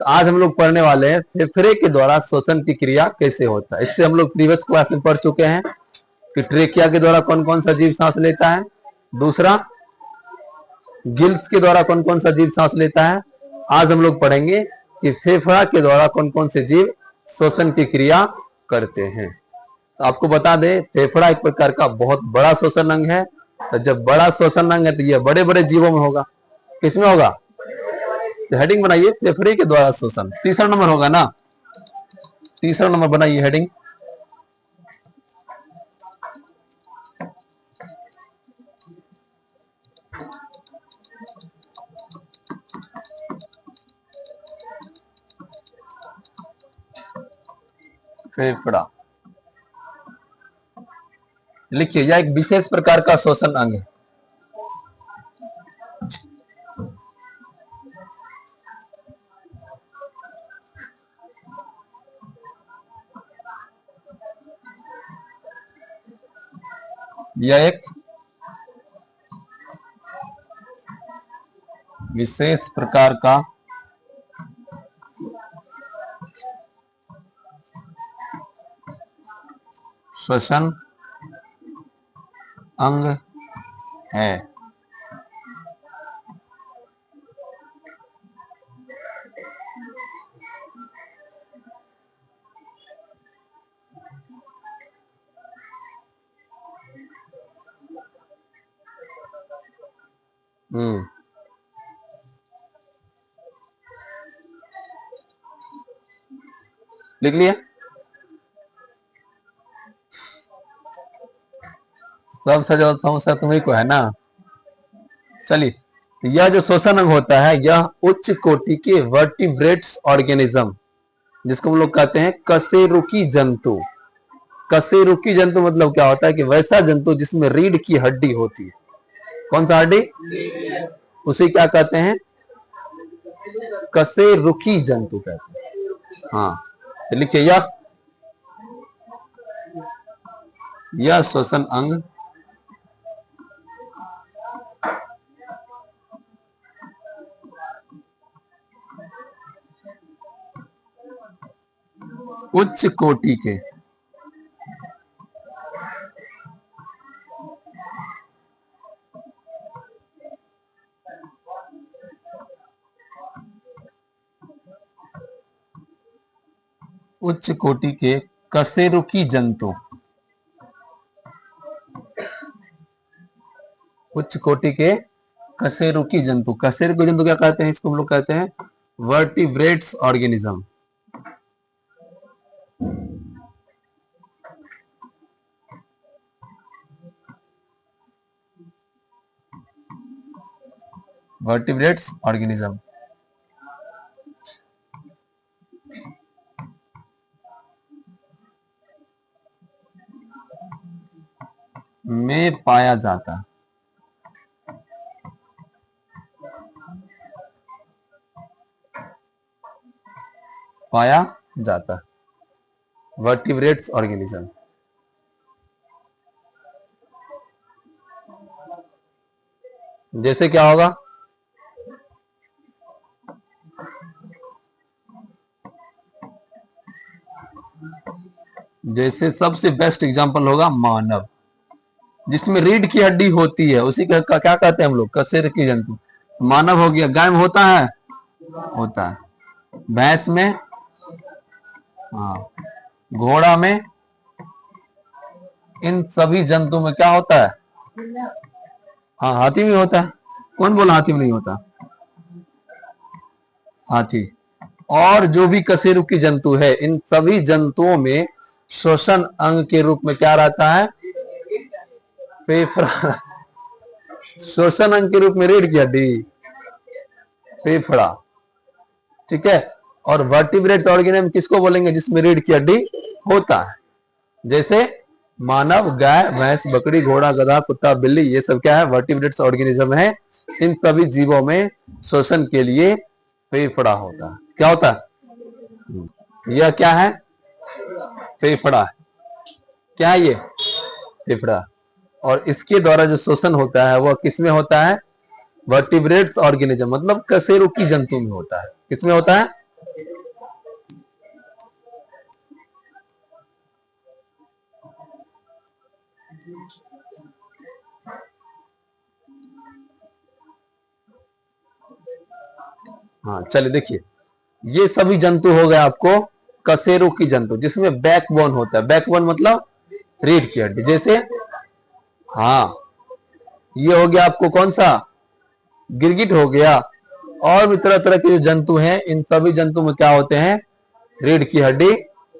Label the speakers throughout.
Speaker 1: तो आज हम लोग पढ़ने वाले हैं फेफड़े के द्वारा श्वसन की क्रिया कैसे होता है। इससे हम लोग प्रीवियस क्लास में पढ़ चुके हैं कि ट्रेकिया के द्वारा कौन कौन सा जीव सांस लेता है, दूसरा गिल्स के द्वारा कौन कौन सा जीव सांस लेता है। आज हम लोग पढ़ेंगे कि फेफड़ा के द्वारा कौन कौन से जीव श्वसन की क्रिया करते हैं। तो आपको बता दें, फेफड़ा एक प्रकार का बहुत बड़ा श्वसन अंग है। तो जब बड़ा श्वसन अंग है तो यह बड़े बड़े जीवों में होगा। किसमें होगा? तो हेडिंग बनाइए, फेफड़े के द्वारा श्वसन। तीसरा नंबर होगा ना, तीसरा नंबर बनाइए हेडिंग। फेफड़ा लिखिए, यह एक विशेष प्रकार का श्वसन अंग है। यह एक विशेष प्रकार का श्वसन अंग है। लिख लिया? सब सजा समस्या तुम्ही को है ना। चलिए, यह जो श्वसन अंग होता है यह उच्च कोटि के वर्टिब्रेट्स ऑर्गेनिज्म, जिसको हम लोग कहते हैं कशेरुकी जंतु। कशेरुकी जंतु मतलब क्या होता है कि वैसा जंतु जिसमें रीढ़ की हड्डी होती है। कौन सा हड्डी? उसे क्या कहते हैं? कशेरुकी जंतु कहते हैं। हाँ, तो लिखिए, यह श्वसन अंग उच्च कोटि के कशेरुकी जंतु, उच्च कोटि के कशेरुकी जंतु। कशेरुकी जंतु क्या कहते हैं? इसको हम लोग कहते हैं वर्टिब्रेट्स ऑर्गेनिज्म। वर्टिब्रेट्स ऑर्गेनिज्म में पाया जाता है। Vertebrates organism. जैसे क्या होगा? जैसे सबसे बेस्ट एग्जांपल होगा मानव, जिसमें रीढ़ की हड्डी होती है, उसी का क्या कहते हैं हम लोग? कशेरुकी जंतु। मानव हो गया। गाय में होता है? होता है। भैंस में? हाँ। घोड़ा में? इन सभी जंतु में क्या होता है? हाँ, हाथी में होता है। कौन बोला हाथी में नहीं होता? हाथी और जो भी कशेरुकी जंतु है, इन सभी जंतुओं में श्वसन अंग के रूप में क्या रहता है? फेफड़ा। श्वसन अंग के रूप में रीढ़ की हड्डी, फेफड़ा। ठीक है। और वर्टिब्रेट ऑर्गेनिज्म किसको बोलेंगे? जिसमें रीढ़ की हड्डी होता है। जैसे मानव, गाय, भैंस, बकरी, घोड़ा, गधा, कुत्ता, बिल्ली, ये सब क्या है? वर्टिब्रेट्स ऑर्गेनिज्म है। इन सभी जीवों में श्वसन के लिए फेफड़ा होता है। क्या होता है? यह क्या है? फेफड़ा। क्या है ये? फेफड़ा। और इसके द्वारा जो श्वसन होता है वह किसमें होता है? वर्टिब्रेट्स ऑर्गेनिज्म मतलब कशेरुकी जंतु में होता है। किसमें होता है? हाँ चलिए देखिए, ये सभी जंतु हो गए आपको कशेरुकी जंतु, जिसमें बैकबोन होता है। बैकबोन मतलब रीढ़ की हड्डी। जैसे हाँ, ये हो गया आपको कौन सा, गिरगिट हो गया। और भी तरह तरह के जो जंतु हैं, इन सभी जंतु में क्या होते हैं, रीढ़ की हड्डी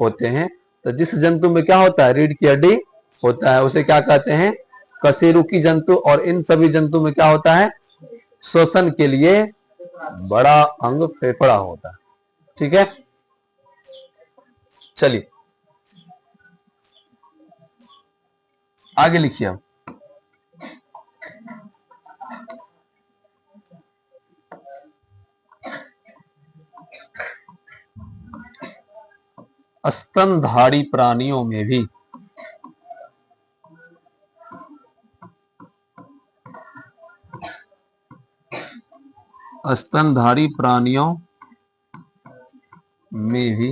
Speaker 1: होते हैं। तो जिस जंतु में क्या होता है, रीढ़ की हड्डी होता है, उसे क्या कहते हैं, कशेरुकी जंतु। और इन सभी जंतु में क्या होता है, श्वसन के लिए बड़ा अंग फेफड़ा होता है। ठीक है, चलिए आगे लिखिए अब। स्तनधारी प्राणियों में भी स्तनधारी प्राणियों में भी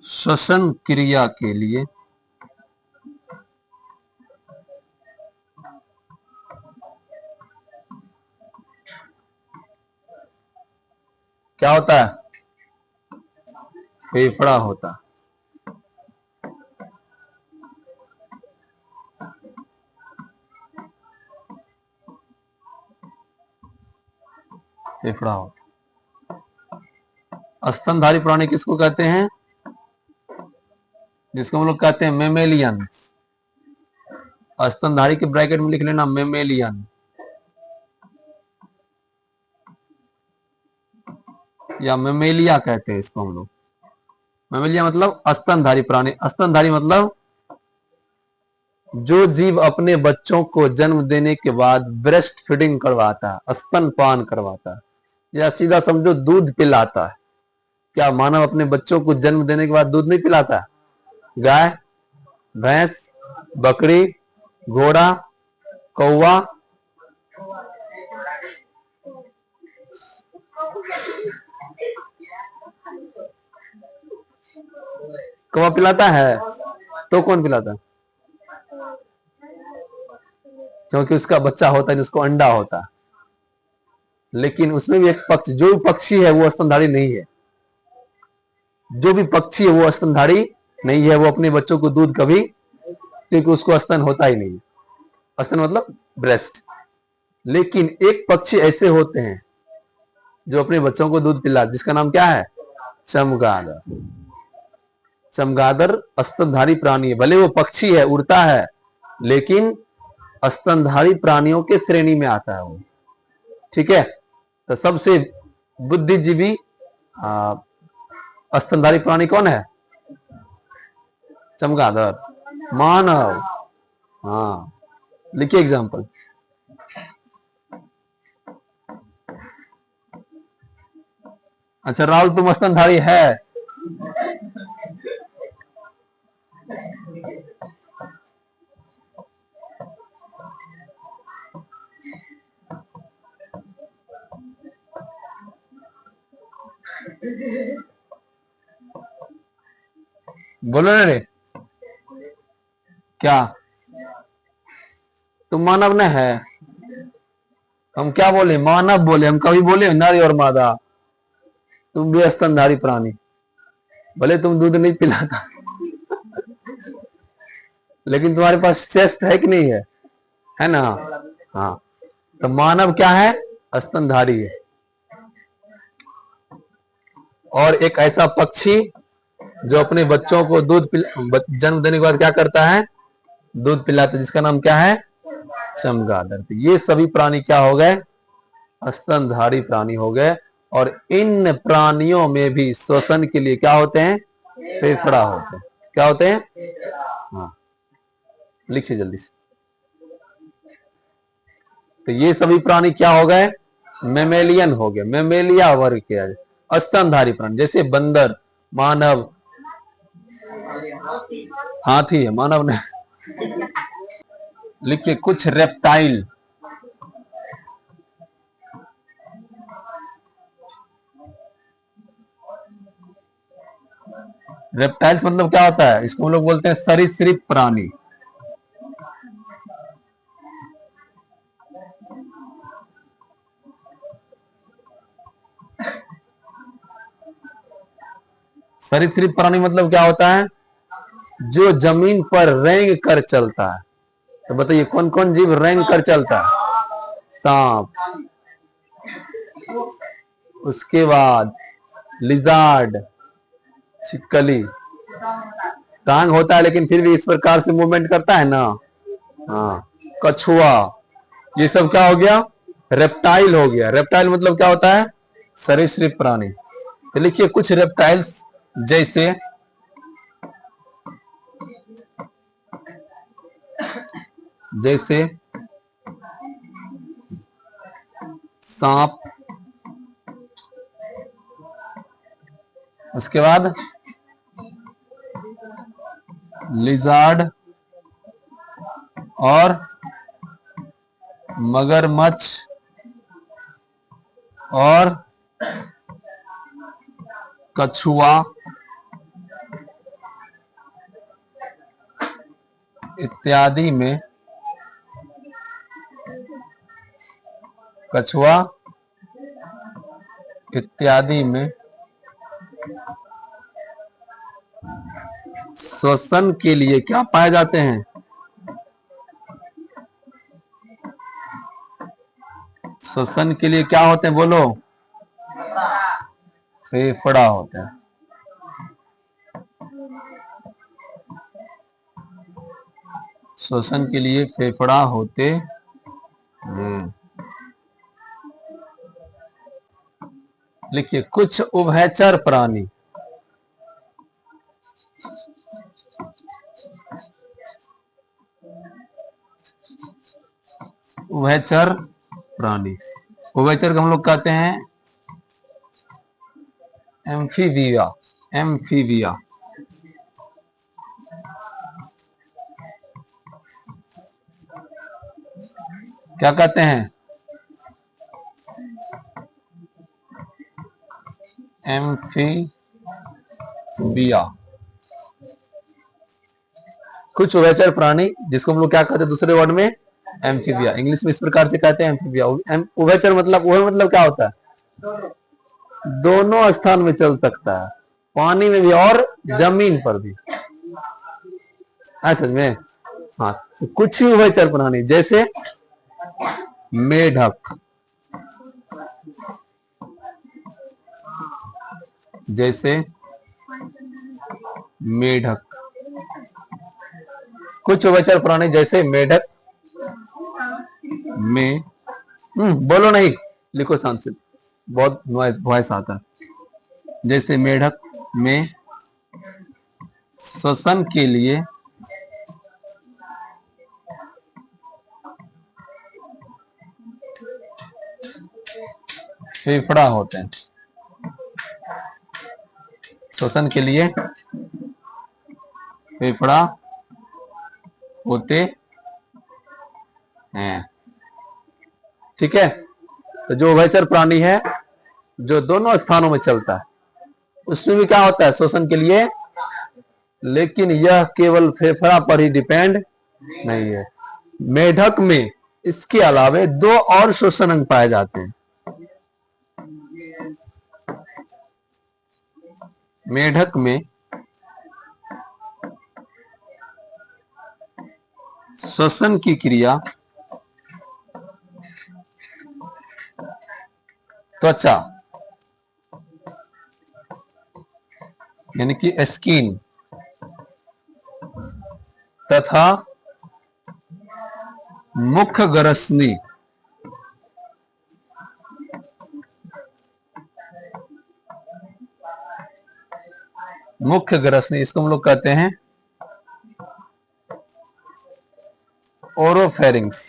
Speaker 1: श्वसन क्रिया के लिए क्या होता है, फेफड़ा होता है। फेफड़ा होता है। स्तनधारी प्राणी किसको कहते हैं, जिसको हम लोग कहते हैं मेमेलियन। स्तनधारी के ब्रैकेट में लिख लेना मेमेलियन, या मेमेलिया कहते हैं इसको हम लोग। मेमेलिया मतलब स्तनधारी प्राणी। स्तनधारी मतलब जो जीव अपने बच्चों को जन्म देने के बाद ब्रेस्ट फीडिंग करवाता है, स्तनपान करवाता है, या सीधा समझो दूध पिलाता है। क्या मानव अपने बच्चों को जन्म देने के बाद दूध नहीं पिलाता है? गाय, भैंस, बकरी, घोड़ा, कौवा, कौवा पिलाता है। तो कौन पिलाता है? क्योंकि उसका बच्चा होता है जिसको अंडा होता है। लेकिन उसमें भी एक पक्षी, जो भी पक्षी है वो स्तनधारी नहीं है। जो भी पक्षी है वो स्तनधारी नहीं है। वो अपने बच्चों को दूध कभी, क्योंकि उसको स्तन होता ही नहीं है। स्तन मतलब ब्रेस्ट। लेकिन एक पक्षी ऐसे होते हैं जो अपने बच्चों को दूध पिला, जिसका नाम क्या है, चमगादड़। चमगादड़ स्तनधारी प्राणी है। भले वो पक्षी है, उड़ता है, लेकिन स्तनधारी प्राणियों के श्रेणी में आता है वो। ठीक है, तो सबसे बुद्धिजीवी स्तनधारी प्राणी कौन है? चमगादड़। मानव। हाँ, लिखिए एग्जांपल। अच्छा राहुल, तुम स्तनधारी है? बोलो ना रे, क्या तुम मानव न है? हम क्या बोले, मानव बोले। हम कभी बोले नर और मादा? तुम भी स्तनधारी प्राणी। भले तुम दूध नहीं पिलाता, लेकिन तुम्हारे पास चेस्ट है कि नहीं है? है ना? हाँ, तो मानव क्या है, स्तनधारी है। और एक ऐसा पक्षी जो अपने बच्चों को दूध जन्म देने के बाद क्या करता है, दूध पिलाता है, जिसका नाम क्या है, चमगादड़। ये सभी प्राणी क्या हो गए, स्तनधारी प्राणी हो गए। और इन प्राणियों में भी श्वसन के लिए क्या होते हैं, फेफड़ा होते हैं। क्या होते हैं? हाँ, लिखिए जल्दी से। तो ये सभी प्राणी क्या हो गए, मेमेलियन हो गए, मेमेलिया वर्ग के स्तनधारी प्राणी। जैसे बंदर, मानव, हाथी है, मानव ने। लिखिए कुछ रेप्टाइल। रेप्टाइल्स मतलब क्या होता है, इसको हम लोग बोलते हैं सरीसृप प्राणी। सरीसृप प्राणी मतलब क्या होता है? जो जमीन पर रेंग कर चलता है। तो बताइए कौन कौन जीव रेंग कर चलता है? सांप, उसके बाद लिजार्ड, छिपकली, टांग होता है लेकिन फिर भी इस प्रकार से मूवमेंट करता है ना। हाँ, कछुआ, ये सब क्या हो गया? रेप्टाइल हो गया। रेप्टाइल मतलब क्या होता है? सरीसृप प्राणी। तो लिखिए कुछ रेप्टाइल्स जैसे सांप, उसके बाद लिजार्ड और मगरमच्छ और कछुआ इत्यादि में, कछुआ इत्यादि में श्वसन के लिए क्या पाए जाते हैं? श्वसन के लिए क्या होते हैं बोलो? फेफड़ा होते हैं। श्वसन के लिए फेफड़ा होते हैं। लिखिए कुछ उभयचर प्राणी, उभयचर प्राणी, उभयचर को हम लोग कहते हैं एम्फीबिया। एम्फीबिया क्या कहते हैं? एम्फीबिया। कुछ उभयचर प्राणी जिसको हम लोग क्या कहते हैं दूसरे वर्ड में? एम्फीबिया। इंग्लिश में इस प्रकार से कहते हैं एम्फीबिया। उभयचर मतलब वह मतलब क्या होता है? दोनों स्थान में चल सकता है, पानी में भी और जमीन पर भी। समझ में? हाँ, तो कुछ ही उभयचर प्राणी जैसे मेढक, जैसे मेढक, कुछ उभयचर प्राणी जैसे मेढक में बोलो नहीं, लिखो शांत से, बहुत वॉइस आता है। जैसे मेढक में श्वसन के लिए फेफड़ा होते हैं। श्वसन के लिए फेफड़ा होते हैं। ठीक है, तो जो उभयचर प्राणी है जो दोनों स्थानों में चलता है उसमें भी क्या होता है? श्वसन के लिए। लेकिन यह केवल फेफड़ा पर ही डिपेंड नहीं है। मेढक में इसके अलावे दो और श्वसन अंग पाए जाते हैं। मेढक में श्वसन की क्रिया त्वचा यानी कि स्किन तथा मुख ग्रसनी मुख्य ग्रसनी, इसको हम लोग कहते हैं ओरोफेरिंग्स।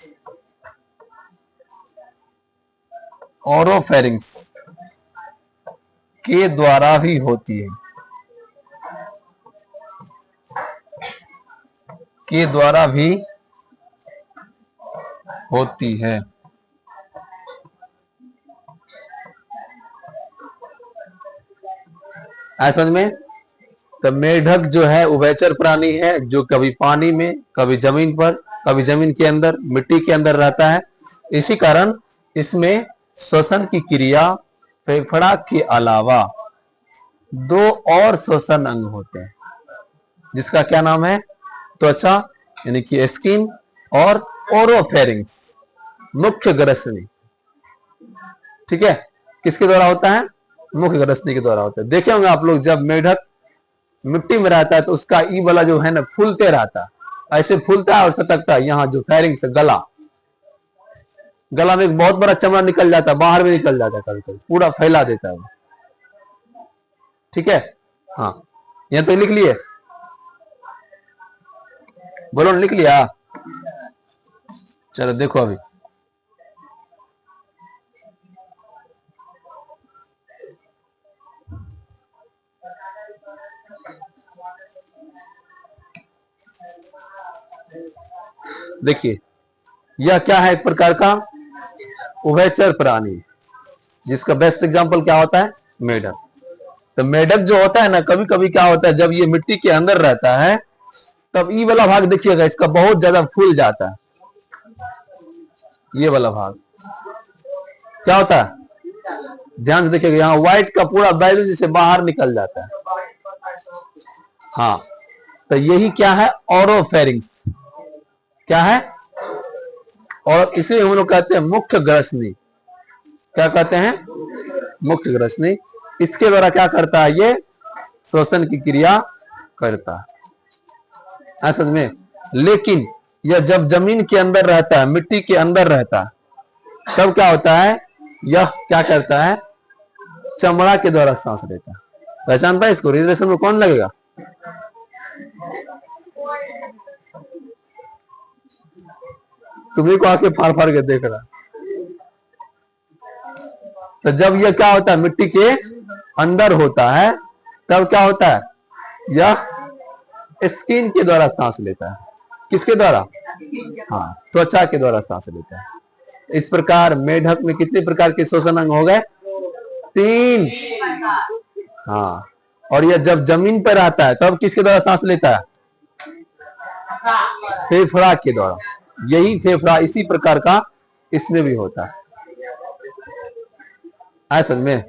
Speaker 1: ओरोफेरिंग्स के द्वारा ही होती है, के द्वारा भी होती है। समझ में? तो मेढक जो है उभयचर प्राणी है जो कभी पानी में, कभी जमीन पर, कभी जमीन के अंदर, मिट्टी के अंदर रहता है। इसी कारण इसमें श्वसन की क्रिया फेफड़ा के अलावा दो और श्वसन अंग होते हैं, जिसका क्या नाम है? त्वचा यानी कि स्किन और ओरोफेरिंग्स मुख्य ग्रसनी। ठीक है, किसके द्वारा होता है? मुख्य ग्रसनी के द्वारा होता है। देखे होंगे आप लोग, जब मेढक मिट्टी में रहता है तो उसका ई वाला जो है ना फूलते रहता है, ऐसे फूलता है और सटकता है। यहाँ जो फेरिंग्स गला, गला में एक बहुत बड़ा चमड़ा निकल जाता है, बाहर भी निकल जाता है, कभी कभी पूरा फैला देता है वो। ठीक है, हाँ, यहाँ तो लिख लिए, बोलो लिख लिया। चलो देखो अभी, देखिए यह क्या है? एक प्रकार का उभयचर प्राणी, जिसका बेस्ट एग्जांपल क्या होता है? मेढक। तो मेढक जो होता है ना, कभी कभी क्या होता है, जब ये मिट्टी के अंदर रहता है तब ये वाला भाग देखिएगा इसका बहुत ज्यादा फूल जाता है। ये वाला भाग क्या होता है? ध्यान से देखिएगा, यहाँ व्हाइट का पूरा बैलून जैसे बाहर निकल जाता है। हाँ, तो यही क्या है? ओरोफेरिंग्स। क्या है? और इसे हम लोग कहते हैं मुख्य ग्रसनी। क्या कहते हैं? मुख्य ग्रसनी। इसके द्वारा क्या करता है? ये श्वसन की क्रिया करता है, समझ में? लेकिन यह जब जमीन के अंदर रहता है, मिट्टी के अंदर रहता है, तब क्या होता है? यह क्या करता है? चमड़ा के द्वारा सांस लेता है। पहचानता है इसको? रिलेशन में कौन लगेगा? तुम्ही को आके फाड़ फाड़ के देख रहा। तो जब यह क्या होता है? मिट्टी के अंदर होता है, तब क्या होता है? यह स्किन के द्वारा सांस लेता है। किसके द्वारा? हाँ, त्वचा के द्वारा सांस लेता है। इस प्रकार मेढक में कितने प्रकार के श्वसन अंग हो गए? 3। हाँ, और यह जब जमीन पर रहता है तब किसके द्वारा सांस लेता है? फेफड़ा के द्वारा। यही फेफड़ा इसी प्रकार का इसमें भी होता है, समझ में?